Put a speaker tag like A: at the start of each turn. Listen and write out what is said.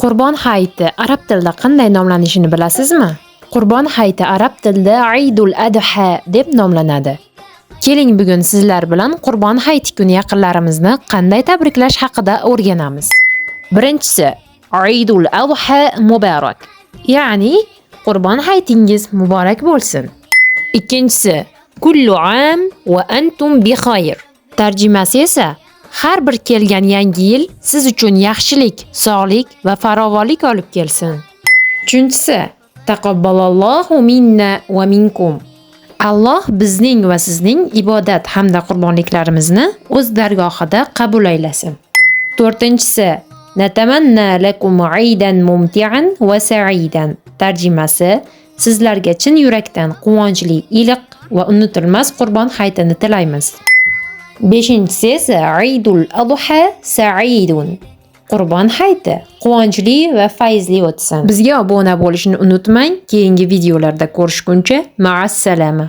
A: Qurbon hayiti arab tilida qanday nomlanishini bilasizmi? Qurbon hayiti arab tilida Eidul Adha deb nomlanadi. Keling bugun sizlar bilan Qurbon hayiti kuni yaqinlarimizni qanday tabriklash haqida o'rganamiz. Birinchisi, Eidul Adha muborak. Ya'ni Qurbon hayitingiz muborak bo'lsin. Ikkinchisi, kullu am va antum bi khayr. Tarjimasi esa har bir kelgan yangi yil siz uchun yaxshilik, sog'lik va farovonlik olib kelsin. Uchinchisi, taqabbalallohu minna va minkum. Alloh bizning va sizning ibodat hamda qurbonliklarimizni o'z dargohida qabul aylasin. To'rtinchisi, natamanna lakum aidan mumti'an va sa'idan. Tarjimasi, sizlarga chin yurakdan quvonchli, iliq va unutilmas qurbon hayitini tilaymiz. Beshinchisi esa Eidul Adha sa'idun. Qurbon hayiti quvonchli va fayzli o'tsin. Bizga obuna bo'lishni unutmang. Keyingi videolarda ko'rishguncha ma'assalama.